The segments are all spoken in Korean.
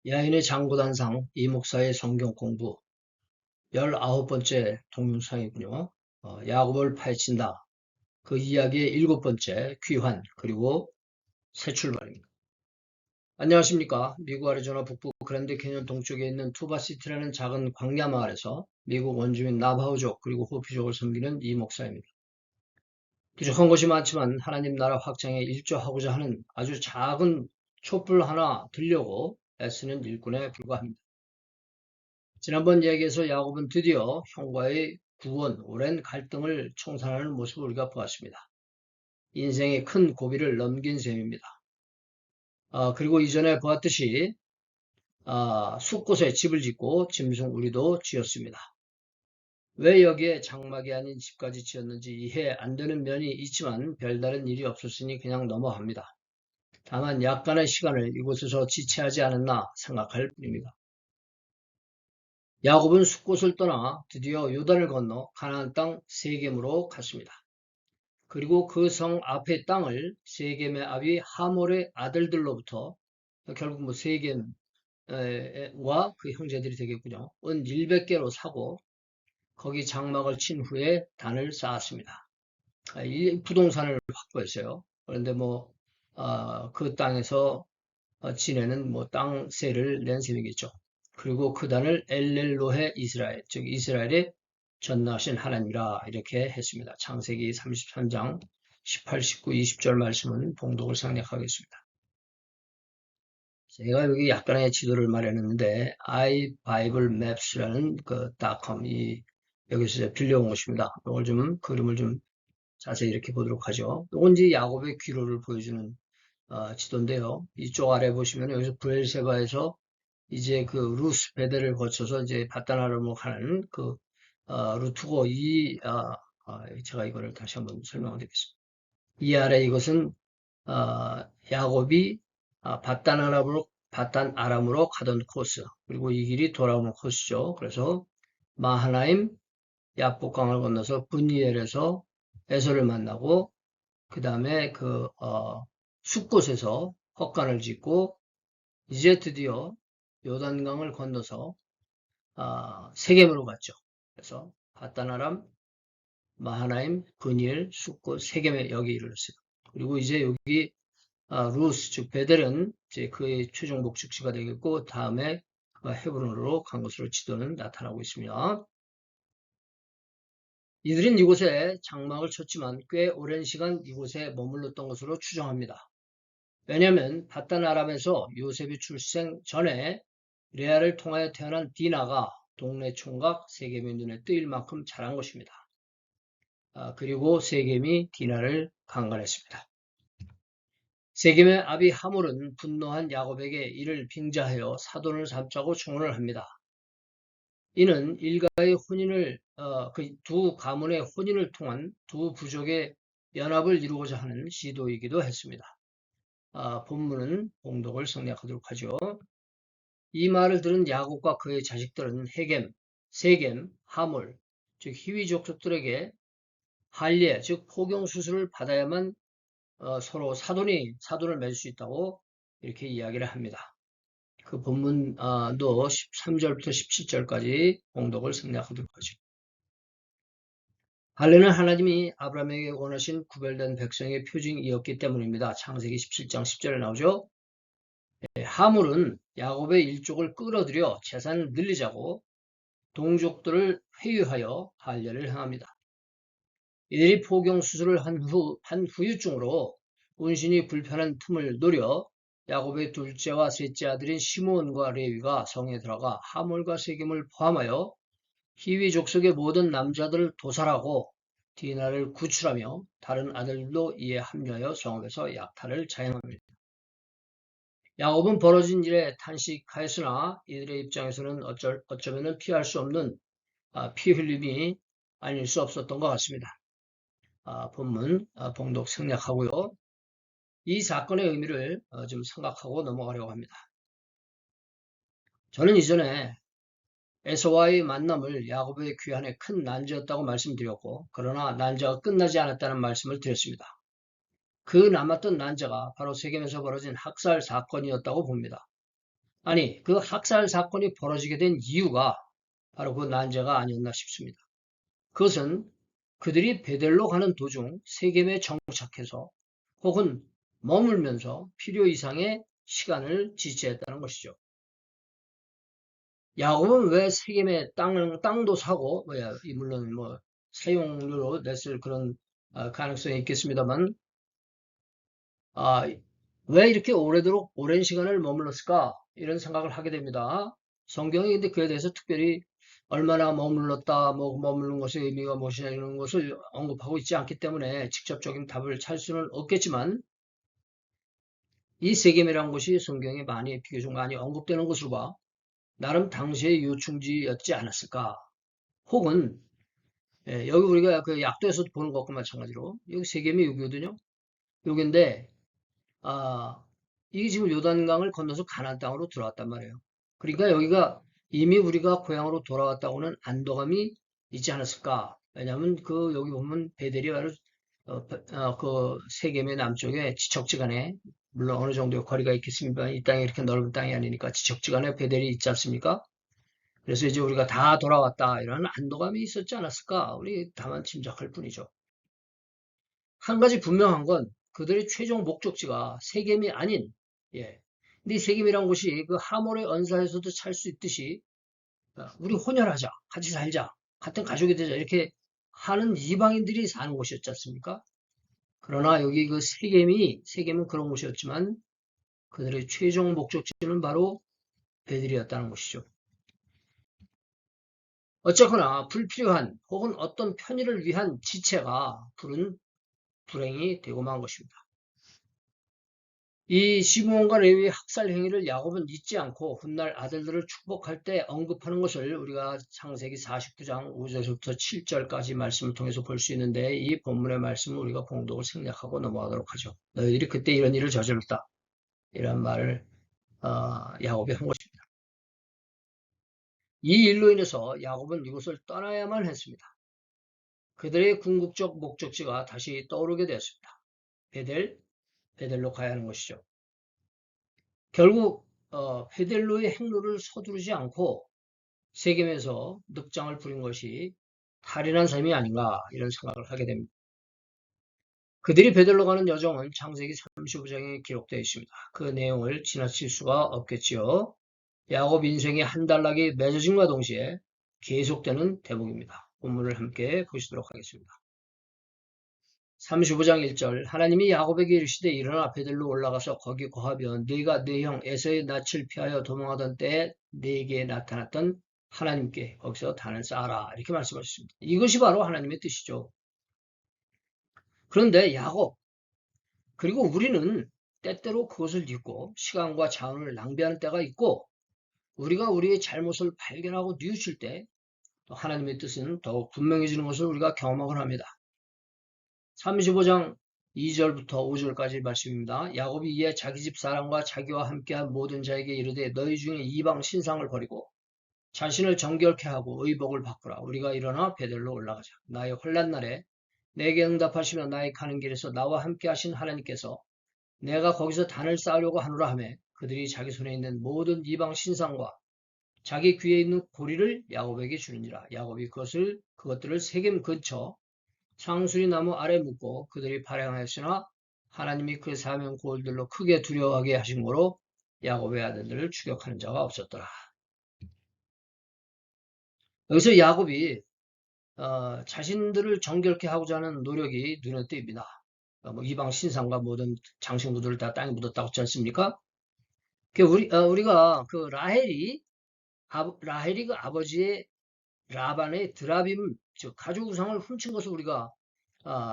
야인의 장구단상 이목사의 성경 공부 19번째 동영상이군요. 야곱을 파헤친다. 그 이야기의 7번째 귀환 그리고 새 출발입니다. 안녕하십니까. 미국 애리조나 북부 그랜드 캐년 동쪽에 있는 투바시티라는 작은 광야 마을에서 미국 원주민 나바호족 그리고 호피족을 섬기는 이 목사입니다. 부족한 것이 많지만 하나님 나라 확장에 일조하고자 하는 아주 작은 촛불 하나 들려고 애쓰는 일꾼에 불과합니다. 지난번 이야기에서 야곱은 드디어 형과의 구원, 오랜 갈등을 청산하는 모습을 우리가 보았습니다. 인생의 큰 고비를 넘긴 셈입니다. 그리고 이전에 보았듯이 숲곳에 집을 짓고 짐승 우리도 지었습니다. 왜 여기에 장막이 아닌 집까지 지었는지 이해 안 되는 면이 있지만 별다른 일이 없었으니 그냥 넘어갑니다. 다만 약간의 시간을 이곳에서 지체하지 않았나 생각할 뿐입니다. 야곱은 숲곳을 떠나 드디어 요단을 건너 가나안 땅 세겜으로 갔습니다. 그리고 그 성 앞의 땅을 세겜의 아비 하몰의 아들들로부터 결국 세겜과 그 형제들이 되겠군요. 은 100개로 사고 거기 장막을 친 후에 단을 쌓았습니다. 이 부동산을 확보했어요. 그런데 그 땅에서 지내는 땅세를 낸 셈이겠죠. 그리고 그 단을 엘렐로헤 이스라엘, 즉 이스라엘의 전능하신 하나님이라 이렇게 했습니다. 창세기 33장 18, 19, 20절 말씀은 봉독을 생략하겠습니다. 제가 여기 약간의 지도를 마련했는데 iBibleMaps라는 그 .com 여기서 빌려온 것입니다. 이걸 그림을 자세히 이렇게 보도록 하죠. 이건 이제 야곱의 귀로를 보여주는 지도인데요. 이쪽 아래 보시면 여기서 브엘세바에서 이제 그 루스 베델을 거쳐서 이제 바다나름으로 가는 그 루트고 제가 이거를 다시 한번 설명을 드리겠습니다. 이 아래 이것은 야곱이 바단 아람으로 가던 코스 그리고 이 길이 돌아오는 코스죠. 그래서 마하나임 야복강을 건너서 분이엘에서 에서를 만나고 그 다음에 숲곳에서 헛간을 짓고 이제 드디어 요단강을 건너서 세겜으로 갔죠. 그래서 바다나람, 마하나임, 분이엘, 숲곳, 세겜에 여기 이르렀어요. 그리고 이제 여기 루스 즉 베델은 이제 그의 최종 목적지가 되겠고 다음에 헤브론으로 간 것으로 지도는 나타나고 있습니다. 이들은 이곳에 장막을 쳤지만 꽤 오랜 시간 이곳에 머물렀던 것으로 추정합니다. 왜냐하면 바단 아람에서 요셉이 출생 전에 레아를 통하여 태어난 디나가 동네 총각 세겜의 눈에 띄일 만큼 자란 것입니다. 그리고 세겜이 디나를 강간했습니다. 세겜의 아비 하몰은 분노한 야곱에게 이를 빙자하여 사돈을 삼자고 청혼을 합니다. 이는 일가의 혼인을 그 두 가문의 혼인을 통한 두 부족의 연합을 이루고자 하는 시도이기도 했습니다. 본문은 봉독을 생략하도록 하죠. 이 말을 들은 야곱과 그의 자식들은 세겜, 하몰, 즉 히위 족속들에게 할례, 즉 포경 수술을 받아야만 서로 사돈을 맺을 수 있다고 이렇게 이야기를 합니다. 그 본문도 13절부터 17절까지 봉독을 생략하도록 하죠. 할례는 하나님이 아브라함에게 원하신 구별된 백성의 표징이었기 때문입니다. 창세기 17장 10절에 나오죠. 하물은 야곱의 일족을 끌어들여 재산을 늘리자고 동족들을 회유하여 할례를 행합니다. 이들이 포경 수술을 한 후유증으로 운신이 불편한 틈을 노려 야곱의 둘째와 셋째 아들인 시므온과 레위가 성에 들어가 하몰과 세겜을 포함하여 히위 족속의 모든 남자들을 도살하고 디나를 구출하며 다른 아들도 이에 합류하여 성읍에서 약탈을 자행합니다. 야곱은 벌어진 일에 탄식하였으나 이들의 입장에서는 어쩌면 피할 수 없는 피 흘림이 아닐 수 없었던 것 같습니다. 본문 봉독 생략하고요. 이 사건의 의미를 좀 생각하고 넘어가려고 합니다. 저는 이전에 에서와의 만남을 야곱의 귀환의 큰 난제였다고 말씀드렸고 그러나 난제가 끝나지 않았다는 말씀을 드렸습니다. 그 남았던 난제가 바로 세겜에서 벌어진 학살 사건이었다고 봅니다. 아니, 그 학살 사건이 벌어지게 된 이유가 바로 그 난제가 아니었나 싶습니다. 그것은 그들이 베델로 가는 도중 세겜에 정착해서 혹은 머물면서 필요 이상의 시간을 지체했다는 것이죠. 야곱은 왜 세겜에 땅도 사고, 물론 사용료로 냈을 그런 가능성이 있겠습니다만, 아, 왜 이렇게 오래도록 오랜 시간을 머물렀을까? 이런 생각을 하게 됩니다. 성경이 근데 그에 대해서 특별히 얼마나 머물렀다, 머무른 것의 의미가 무엇이냐 이런 것을 언급하고 있지 않기 때문에 직접적인 답을 찾을 수는 없겠지만, 이 세겜이라는 곳이 성경에 비교적 많이 언급되는 것으로 봐. 나름 당시의 요충지였지 않았을까? 혹은 여기 우리가 그 약도에서 보는 것과 마찬가지로 여기 세겜이 여기거든요. 여기인데 아, 이게 지금 요단강을 건너서 가나안 땅으로 들어왔단 말이에요. 그러니까 여기가 이미 우리가 고향으로 돌아왔다고는 안도감이 있지 않았을까? 왜냐하면 그 여기 보면 베델이 바로 그 세겜의 남쪽에 지척지간에 물론 어느 정도의 거리가 있겠습니까? 이 땅이 이렇게 넓은 땅이 아니니까 지척지간에 베델이 있지 않습니까? 그래서 이제 우리가 다 돌아왔다 이런 안도감이 있었지 않았을까? 우리 다만 짐작할 뿐이죠. 한 가지 분명한 건 그들의 최종 목적지가 세겜이 아닌, 예. 근데 이 세겜이란 곳이 그 하몰의 언사에서도 찾을 수 있듯이 우리 혼혈하자, 같이 살자, 같은 가족이 되자 이렇게 하는 이방인들이 사는 곳이었지 않습니까? 그러나 여기 그 세겜은 그런 곳이었지만 그들의 최종 목적지는 바로 베들이었다는 것이죠. 어쨌거나 불필요한 혹은 어떤 편의를 위한 지체가 불행이 되고 만 것입니다. 이 시므온과 레위의 학살 행위를 야곱은 잊지 않고 훗날 아들들을 축복할 때 언급하는 것을 우리가 창세기 49장 5절부터 7절까지 말씀을 통해서 볼 수 있는데 이 본문의 말씀을 우리가 공독을 생략하고 넘어가도록 하죠. 너희들이 그때 이런 일을 저질렀다. 이런 말을 야곱이 한 것입니다. 이 일로 인해서 야곱은 이곳을 떠나야만 했습니다. 그들의 궁극적 목적지가 다시 떠오르게 되었습니다. 베델로 가야 하는 것이죠. 결국 페델로의 행로를 서두르지 않고 세겜에서 늑장을 부린 것이 탈인한 삶이 아닌가 이런 생각을 하게 됩니다. 그들이 베델로 가는 여정은 창세기 35장에 기록되어 있습니다. 그 내용을 지나칠 수가 없겠지요. 야곱 인생의 한 단락이 맺어짐과 동시에 계속되는 대목입니다. 본문을 함께 보시도록 하겠습니다. 35장 1절 하나님이 야곱에게 이르시되 일어나 베들로 올라가서 거기 거하며 네가 네 형 에서의 낯을 피하여 도망하던 때에 네게 나타났던 하나님께 거기서 단을 쌓아라 이렇게 말씀하셨습니다. 이것이 바로 하나님의 뜻이죠. 그런데 야곱 그리고 우리는 때때로 그것을 잊고 시간과 자원을 낭비하는 때가 있고 우리가 우리의 잘못을 발견하고 뉘우칠 때 하나님의 뜻은 더욱 분명해지는 것을 우리가 경험하곤 합니다. 35장 2절부터 5절까지 말씀입니다. 야곱이 이에 자기 집 사람과 자기와 함께한 모든 자에게 이르되 너희 중에 이방 신상을 버리고 자신을 정결케 하고 의복을 바꾸라. 우리가 일어나 베델로 올라가자. 나의 혼란 날에 내게 응답하시며 나의 가는 길에서 나와 함께 하신 하나님께서 내가 거기서 단을 쌓으려고 하노라 하매 그들이 자기 손에 있는 모든 이방 신상과 자기 귀에 있는 고리를 야곱에게 주느니라. 야곱이 그것들을 세겜 근처 상수리 나무 아래 묻고 그들이 발행하였으나 하나님이 그 사명 고을들로 크게 두려워하게 하신 거로 야곱의 아들들을 추격하는 자가 없었더라. 여기서 야곱이 자신들을 정결케 하고자 하는 노력이 눈에 띕니다. 이방 신상과 모든 장신구들을 다 땅에 묻었다고 했지 않습니까? 우리가 그 라헬이 그 아버지의 라반의 드라빔, 즉 가족 우상을 훔친 것을 우리가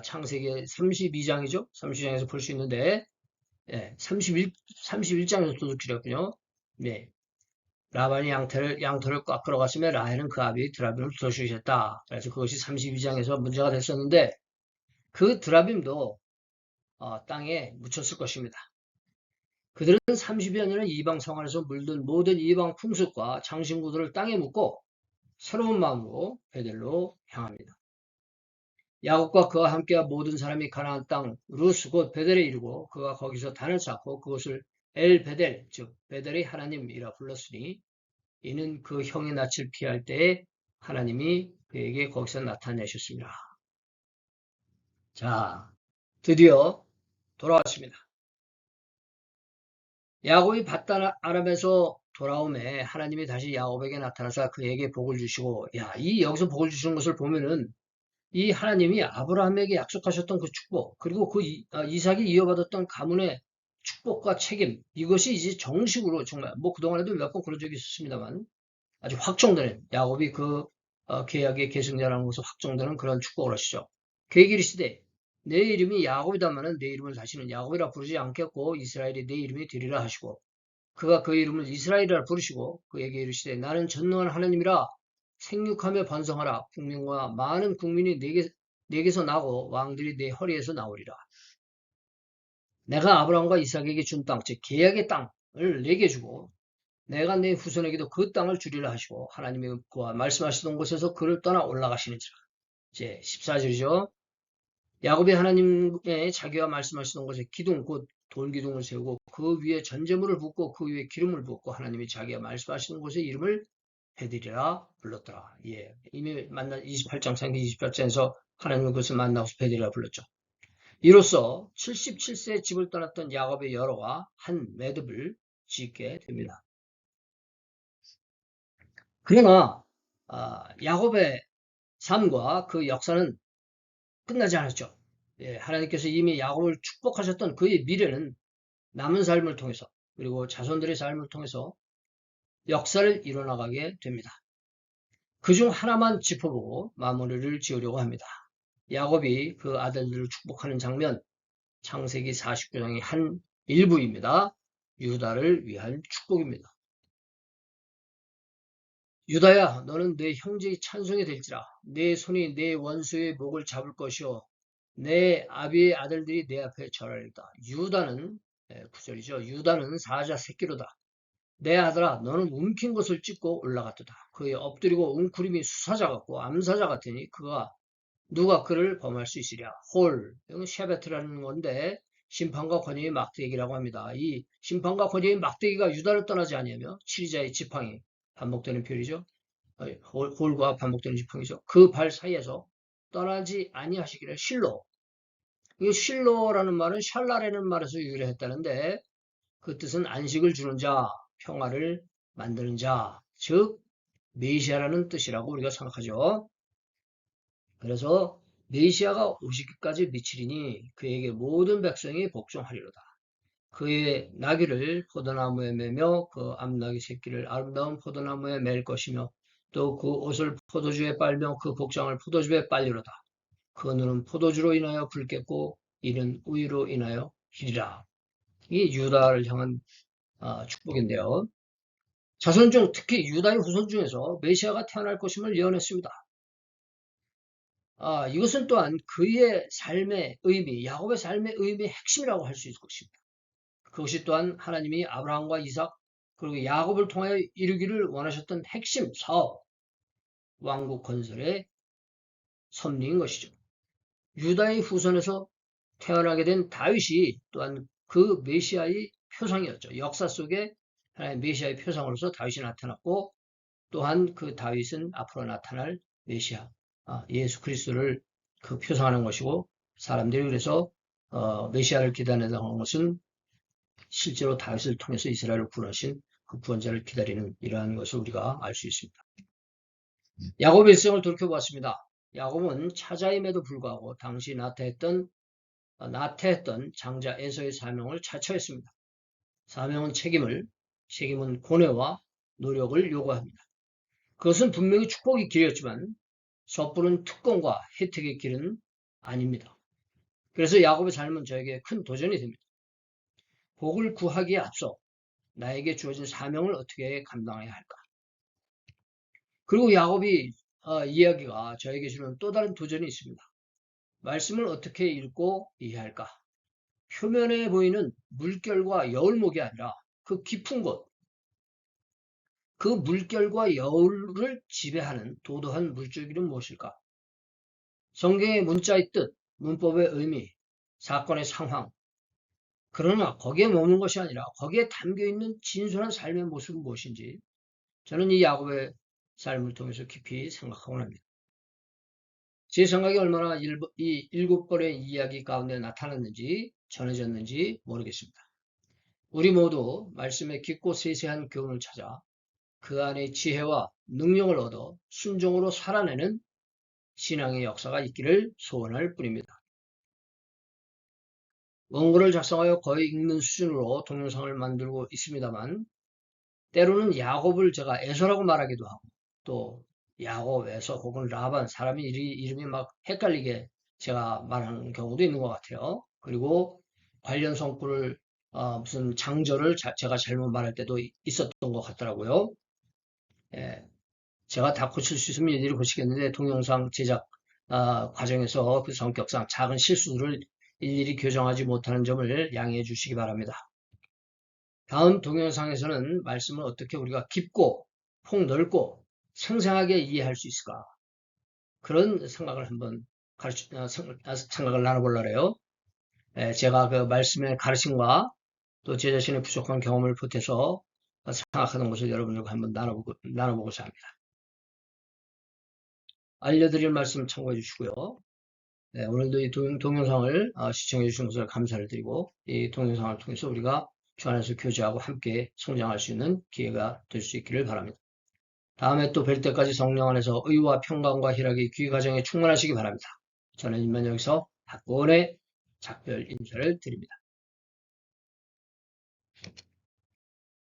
창세기 32장이죠. 32장에서 볼 수 있는데, 예, 31장에서도 드렸군요. 네. 라반이 양털을 꽉 끌어갔으며 라헬은 그 아비의 드라빔을 도주셨다. 그래서 그것이 32장에서 문제가 됐었는데, 그 드라빔도 땅에 묻혔을 것입니다. 그들은 30여 년의 이방 생활에서 물든 모든 이방 풍습과 장신구들을 땅에 묻고 새로운 마음으로 베델로 향합니다. 야곱과 그와 함께한 모든 사람이 가나안 땅 루스 곧 베델에 이르고 그가 거기서 단을 쌓고 그것을 엘 베델, 즉 베델의 하나님이라 불렀으니 이는 그 형의 낯을 피할 때에 하나님이 그에게 거기서 나타내셨습니다. 자, 드디어 돌아왔습니다. 야곱이 paddan 아람에서 돌아오매 하나님이 다시 야곱에게 나타나서 그에게 복을 주시고, 이 여기서 복을 주시는 것을 보면은 이 하나님이 아브라함에게 약속하셨던 그 축복, 그리고 그 이삭이 이어받았던 가문의 축복과 책임, 이것이 이제 정식으로 정말 뭐 그동안에도 몇 번 그런 적이 있었습니다만 아주 확정되는, 야곱이 그 계약의 계승자라는 것을 확정되는 그런 축복을 하시죠. 그에게 이르시되 내 이름이 야곱이다마는 내 이름을 다시는 야곱이라 부르지 않겠고 이스라엘이 내 이름이 되리라 하시고, 그가 그 이름을 이스라엘이라 부르시고 그에게 이르시되 나는 전능한 하나님이라 생육하며 번성하라. 국민과 많은 국민이 내게서 나고 왕들이 내 허리에서 나오리라. 내가 아브라함과 이삭에게 준 땅, 즉 계약의 땅을 내게 주고 내가 내 후손에게도 그 땅을 주리라 하시고, 하나님의 그와 말씀하시던 곳에서 그를 떠나 올라가시는지라. 이제 14절이죠. 야곱이 하나님의 자기와 말씀하시던 곳에 기둥, 곧 돌기둥을 세우고 그 위에 전제물을 붓고 그 위에 기름을 붓고 하나님이 자기가 말씀하시는 곳에 이름을 베들이라 불렀더라. 예, 이미 만난 28장 창기 28장에서 하나님의 것을 만나고서 베들이라 불렀죠. 이로써 77세 집을 떠났던 야곱의 여로가 한 매듭을 짓게 됩니다. 그러나 야곱의 삶과 그 역사는 끝나지 않았죠. 예, 하나님께서 이미 야곱을 축복하셨던 그의 미래는 남은 삶을 통해서, 그리고 자손들의 삶을 통해서 역사를 이뤄나가게 됩니다. 그중 하나만 짚어보고 마무리를 지으려고 합니다. 야곱이 그 아들들을 축복하는 장면, 창세기 49장의 한 일부입니다. 유다를 위한 축복입니다. 유다야, 너는 내 형제의 찬송이 될지라. 내 손이 내 원수의 목을 잡을 것이요 내 아비의 아들들이 내 앞에 절하리다. 유다는, 9절이죠. 유다는 사자 새끼로다. 내 아들아, 너는 움킨 것을 찢고 올라갔도다. 그의 엎드리고 웅크림이 수사자 같고 암사자 같으니 누가 그를 범할 수 있으랴. 홀, 이건 쉐베트라는 건데 심판과 권위의 막대기라고 합니다. 이 심판과 권위의 막대기가 유다를 떠나지 아니하며 치리자의 지팡이, 반복되는 표현이죠. 홀과 반복되는 지팡이죠. 그 발 사이에서 떠나지 아니하시기를. 실로. 이 실로라는 말은 샬라라는 말에서 유래했다는데 그 뜻은 안식을 주는 자, 평화를 만드는 자, 즉 메시아라는 뜻이라고 우리가 생각하죠. 그래서 메시아가 오시기까지 미치리니 그에게 모든 백성이 복종하리로다. 그의 나귀를 포도나무에 매며 그 암나귀 새끼를 아름다운 포도나무에 맬 것이며 또 그 옷을 포도주에 빨며 그 복장을 포도주에 빨리로다. 그 눈은 포도주로 인하여 붉겠고 이는 우유로 인하여 희리라. 이 유다를 향한 축복인데요. 자손 중 특히 유다의 후손 중에서 메시아가 태어날 것임을 예언했습니다. 이것은 또한 그의 삶의 의미, 야곱의 삶의 의미의 핵심이라고 할 수 있을 것입니다. 그것이 또한 하나님이 아브라함과 이삭 그리고 야곱을 통하여 이루기를 원하셨던 핵심 사업, 왕국 건설의 섭리인 것이죠. 유다의 후손에서 태어나게 된 다윗이 또한 그 메시아의 표상이었죠. 역사 속에 하나님 메시아의 표상으로서 다윗이 나타났고, 또한 그 다윗은 앞으로 나타날 메시아, 예수 그리스도를 그 표상하는 것이고, 사람들이 그래서 메시아를 기다리는 것은 실제로 다윗을 통해서 이스라엘을 구원하신 그 구원자를 기다리는 이러한 것을 우리가 알 수 있습니다. 야곱의 일생을 돌이켜보았습니다. 야곱은 차자임에도 불구하고 당시 나태했던 장자 에서의 사명을 자처했습니다. 사명은 책임은 고뇌와 노력을 요구합니다. 그것은 분명히 축복의 길이었지만 섣부른 특권과 혜택의 길은 아닙니다. 그래서 야곱의 삶은 저에게 큰 도전이 됩니다. 복을 구하기에 앞서 나에게 주어진 사명을 어떻게 감당해야 할까? 그리고 야곱이 이야기가 저에게 주는 또 다른 도전이 있습니다. 말씀을 어떻게 읽고 이해할까? 표면에 보이는 물결과 여울목이 아니라 그 깊은 곳, 그 물결과 여울을 지배하는 도도한 물줄기는 무엇일까? 성경의 문자의 뜻, 문법의 의미, 사건의 상황, 그러나 거기에 머무는 것이 아니라 거기에 담겨 있는 진솔한 삶의 모습은 무엇인지 저는 이 야곱의 삶을 통해서 깊이 생각하곤 합니다. 제 생각이 얼마나 이 7번의 이야기 가운데 나타났는지 전해졌는지 모르겠습니다. 우리 모두 말씀의 깊고 세세한 교훈을 찾아 그 안에 지혜와 능력을 얻어 순종으로 살아내는 신앙의 역사가 있기를 소원할 뿐입니다. 원고를 작성하여 거의 읽는 수준으로 동영상을 만들고 있습니다만 때로는 야곱을 제가 에서라고 말하기도 하고 또 야곱, 에서 혹은 라반 사람이 이름이 막 헷갈리게 제가 말하는 경우도 있는 것 같아요. 그리고 관련 성구를 무슨 장절을 제가 잘못 말할 때도 있었던 것 같더라고요. 예, 제가 다 고칠 수 있으면 일일이 고치겠는데 동영상 제작 과정에서 그 성격상 작은 실수들을 일일이 교정하지 못하는 점을 양해해 주시기 바랍니다. 다음 동영상에서는 말씀을 어떻게 우리가 깊고 폭넓고 생생하게 이해할 수 있을까? 그런 생각을 한번 생각을 나눠보려고 해요. 제가 그 말씀의 가르침과 또 제 자신의 부족한 경험을 보태서 생각하는 것을 여러분들과 한번 나눠보고자 합니다. 알려드릴 말씀 참고해 주시고요. 네, 오늘도 이 동영상을 시청해 주신 것을 감사를 드리고 이 동영상을 통해서 우리가 주 안에서 교제하고 함께 성장할 수 있는 기회가 될 수 있기를 바랍니다. 다음에 또 뵐 때까지 성령 안에서 의와 평강과 희락이 귀 가정에 충만하시기 바랍니다. 저는 이만 여기서 박원의 작별 인사를 드립니다.